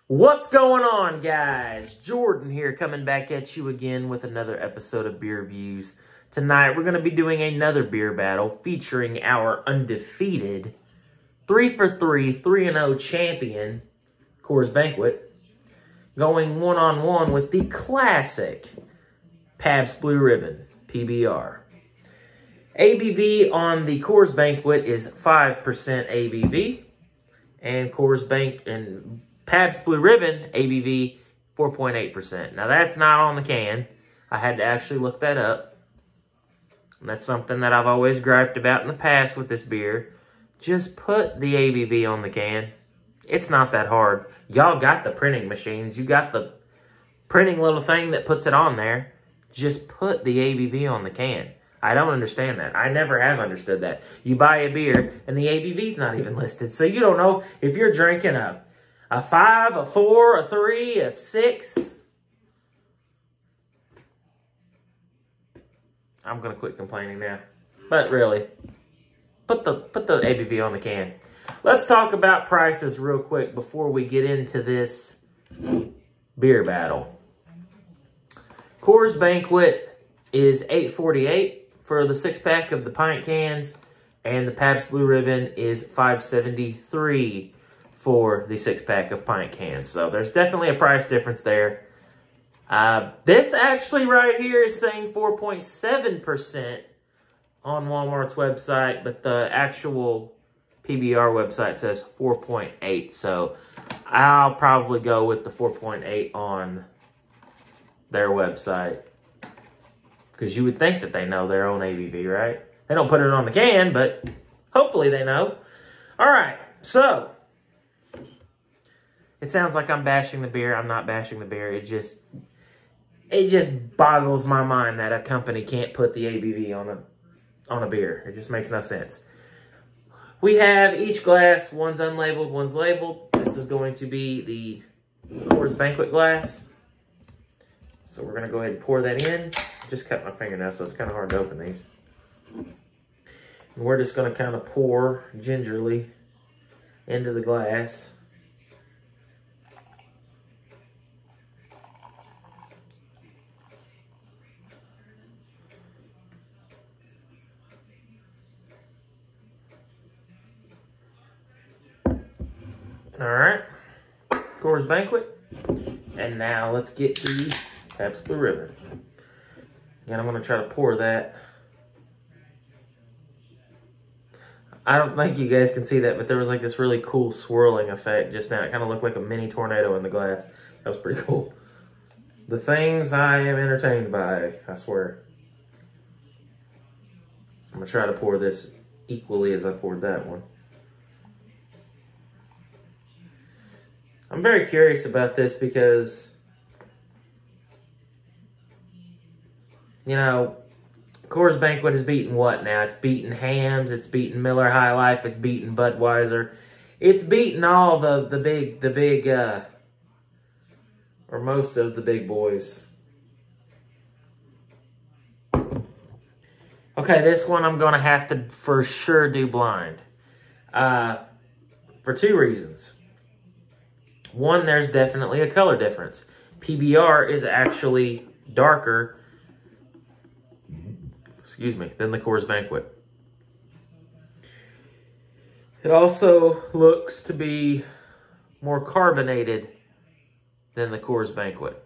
What's going on, guys? Jordan here, coming back at you again with another episode of Beer Reviews. Tonight, we're going to be doing another beer battle featuring our undefeated 3-for-3, 3-0 champion, Coors Banquet, going one-on-one with the classic Pabst Blue Ribbon, PBR. ABV on the Coors Banquet is 5% ABV, and Pabst Blue Ribbon ABV 4.8%. Now that's not on the can. I had to actually look that up. And that's something that I've always griped about in the past with this beer. Just put the ABV on the can. It's not that hard. Y'all got the printing machines. You got the printing little thing that puts it on there. Just put the ABV on the can. I don't understand that. I never have understood that. You buy a beer and the ABV's not even listed. So you don't know if you're drinking a 5, a 4, a 3, a 6. I'm going to quit complaining now. But really, put the ABV on the can. Let's talk about prices real quick before we get into this beer battle. Coors Banquet is $8.48 for the 6-pack of the pint cans, and the Pabst Blue Ribbon is $5.73 for the 6-pack of pint cans. So there's definitely a price difference there. This actually right here is saying 4.7% on Walmart's website, but the actual PBR website says 4.8. So I'll probably go with the 4.8 on their website, because you would think that they know their own ABV, right? They don't put it on the can, but hopefully they know. All right, so it sounds like I'm bashing the beer. I'm not bashing the beer. It just boggles my mind that a company can't put the ABV on a beer. It just makes no sense. We have each glass. One's unlabeled, one's labeled. This is going to be the Coors Banquet glass. So we're going to go ahead and pour that in. Just cut my fingernail, so it's kind of hard to open these. And we're just going to kind of pour gingerly into the glass. All right, Coors Banquet. And now let's get the Pabst Blue Ribbon. Again, I'm going to try to pour that. I don't think you guys can see that, but there was like this really cool swirling effect just now. It kind of looked like a mini tornado in the glass. That was pretty cool. The things I am entertained by, I swear. I'm going to try to pour this equally as I poured that one. I'm very curious about this because, you know, Coors Banquet has beaten what now? It's beaten Hamm's, it's beaten Miller High Life, it's beaten Budweiser. It's beaten all the big, or most of the big boys. Okay, this one I'm going to have to for sure do blind. For two reasons. One, there's definitely a color difference. PBR is actually darker, than the Coors Banquet. It also looks to be more carbonated than the Coors Banquet.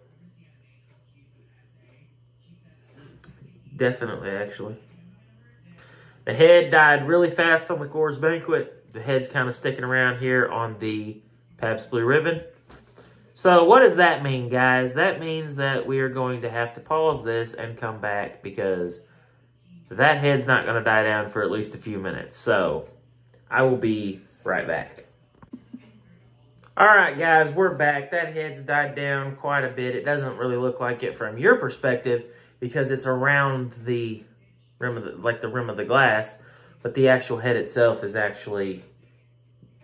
Definitely, actually. The head died really fast on the Coors Banquet. The head's kind of sticking around here on the Pabst Blue Ribbon. So what does that mean, guys? That means that we are going to have to pause this and come back, because that head's not going to die down for at least a few minutes. So I will be right back. All right, guys, we're back. That head's died down quite a bit. It doesn't really look like it from your perspective because it's around the rim of the rim of the glass, but the actual head itself is actually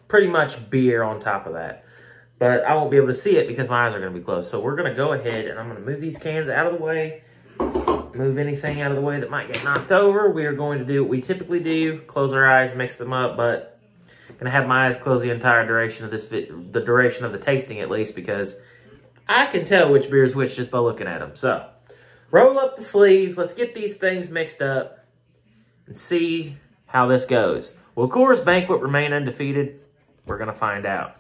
pretty much beer on top of that. But I won't be able to see it because my eyes are going to be closed. So we're going to go ahead and I'm going to move these cans out of the way, move anything out of the way that might get knocked over. We are going to do what we typically do, close our eyes, mix them up, but Gonna have my eyes closed the entire duration of the duration of the tasting at least, because I can tell which beer is which just by looking at them. So, roll up the sleeves. Let's get these things mixed up and see how this goes. Will Coors Banquet remain undefeated? We're gonna find out.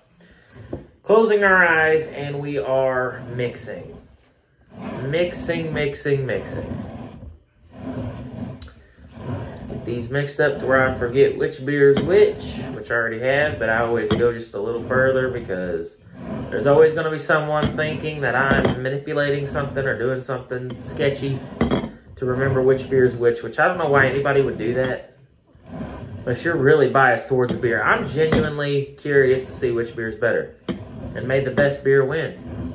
Closing our eyes, and we are mixing. Mixing. Get these mixed up to where I forget which beer is which I already have, but I always go just a little further because there's always going to be someone thinking that I'm manipulating something or doing something sketchy to remember which beer is which I don't know why anybody would do that. Unless you're really biased towards the beer. I'm genuinely curious to see which beer is better. And may the best beer win.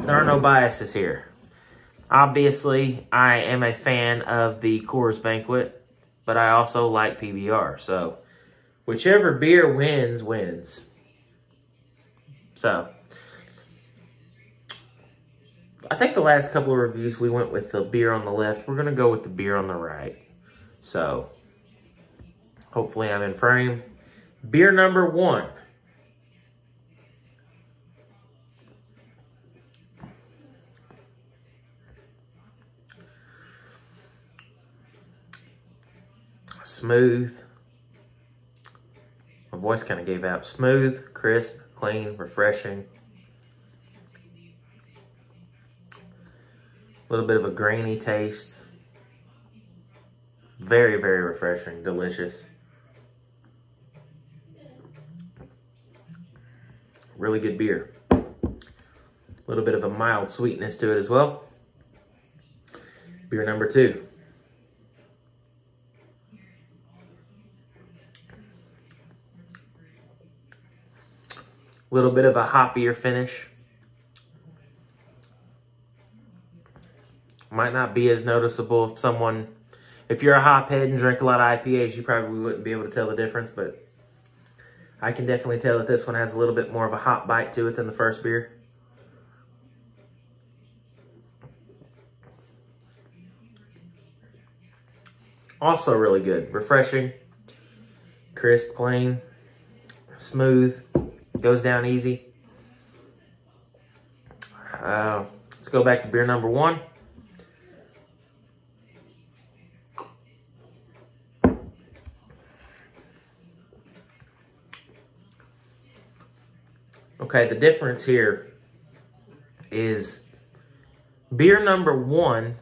There are no biases here. Obviously, I am a fan of the Coors Banquet, but I also like PBR. So, whichever beer wins, wins. So, I think the last couple of reviews we went with the beer on the left. We're going to go with the beer on the right. So, hopefully I'm in frame. Beer number 1. Smooth. My voice kind of gave out. Smooth, crisp, clean, refreshing. A little bit of a grainy taste. Very, very refreshing, delicious. Really good beer. A little bit of a mild sweetness to it as well. Beer number 2. A little bit of a hoppier finish. Might not be as noticeable if you're a hophead and drink a lot of IPAs, you probably wouldn't be able to tell the difference, but I can definitely tell that this one has a little bit more of a hop bite to it than the first beer. Also really good. Refreshing, crisp, clean, smooth, goes down easy. Let's go back to beer number 1. Okay, the difference here is beer number 1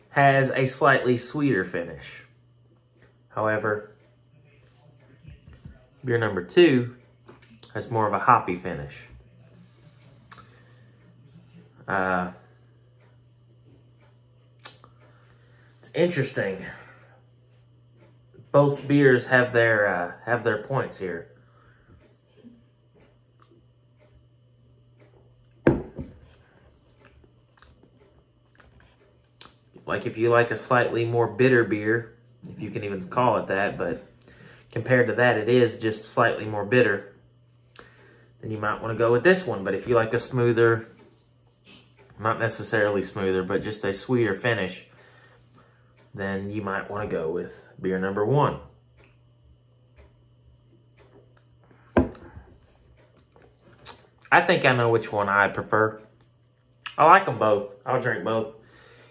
has a slightly sweeter finish. However, beer number 2 has more of a hoppy finish. It's interesting. Both beers have their points here. Like if you like a slightly more bitter beer, if you can even call it that, but compared to that, it is just slightly more bitter, then you might want to go with this one. But if you like a smoother, not necessarily smoother, but just a sweeter finish, then you might want to go with beer number 1. I think I know which one I prefer. I like them both. I'll drink both.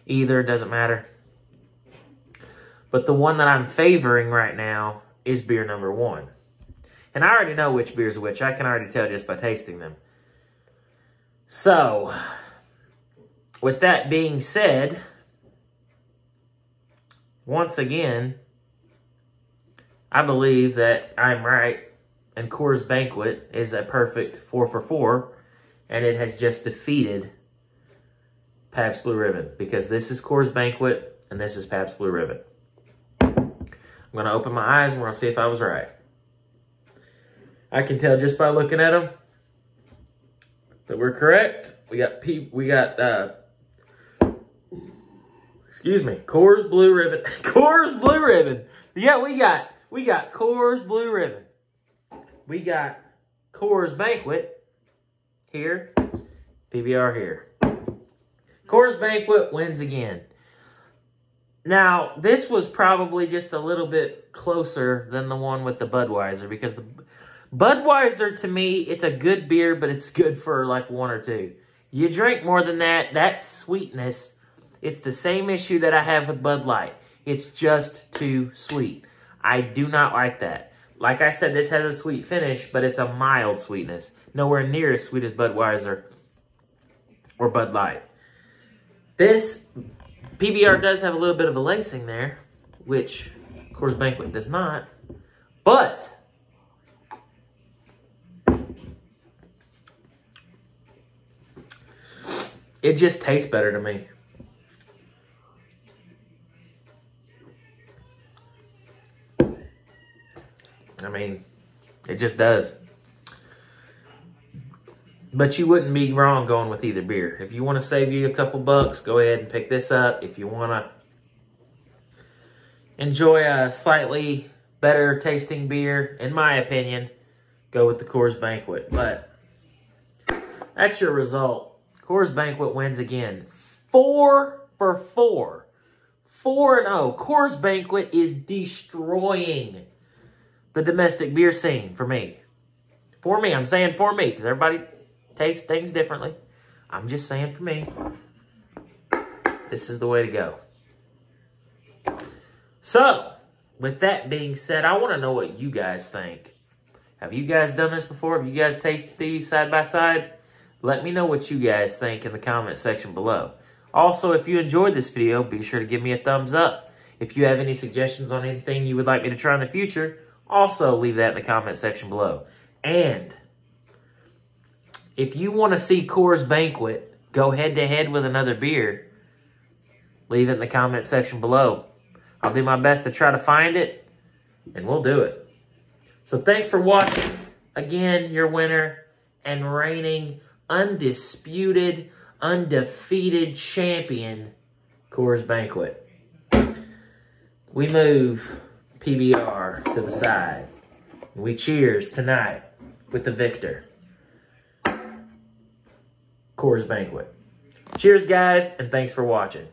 Either, doesn't matter. But the one that I'm favoring right now is beer number 1. And I already know which beer is which. I can already tell just by tasting them. So, with that being said, once again, I believe that I'm right. And Coors Banquet is a perfect 4 for 4. And it has just defeated Pabst Blue Ribbon, because this is Coors Banquet and this is Pabst Blue Ribbon. I'm going to open my eyes and we're going to see if I was right. I can tell just by looking at them that we're correct. We got Coors Blue Ribbon. Coors Blue Ribbon. Yeah, we got Coors Blue Ribbon. We got Coors Banquet here, PBR here. Coors Banquet wins again. Now, this was probably just a little bit closer than the one with the Budweiser, because the Budweiser, to me, it's a good beer, but it's good for like one or two. You drink more than that, that sweetness, it's the same issue that I have with Bud Light. It's just too sweet. I do not like that. Like I said, this has a sweet finish, but it's a mild sweetness. Nowhere near as sweet as Budweiser or Bud Light. This PBR does have a little bit of a lacing there, which Coors Banquet does not. But it just tastes better to me. I mean, it just does. But you wouldn't be wrong going with either beer. If you want to save you a couple bucks, go ahead and pick this up. If you want to enjoy a slightly better tasting beer, in my opinion, go with the Coors Banquet. But that's your result. Coors Banquet wins again. 4 for 4. 4-0. Coors Banquet is destroying the domestic beer scene for me. For me. I'm saying for me, because everybody tastes things differently. I'm just saying for me, this is the way to go. So, with that being said, I want to know what you guys think. Have you guys done this before? Have you guys tasted these side by side? Let me know what you guys think in the comment section below. Also, if you enjoyed this video, be sure to give me a thumbs up. If you have any suggestions on anything you would like me to try in the future, also leave that in the comment section below. And if you want to see Coors Banquet go head-to-head with another beer, leave it in the comment section below. I'll do my best to try to find it, and we'll do it. So thanks for watching. Again, your winner and reigning undisputed, undefeated champion, Coors Banquet. We move PBR to the side. We cheers tonight with the victor, Coors Banquet. Cheers, guys, and thanks for watching.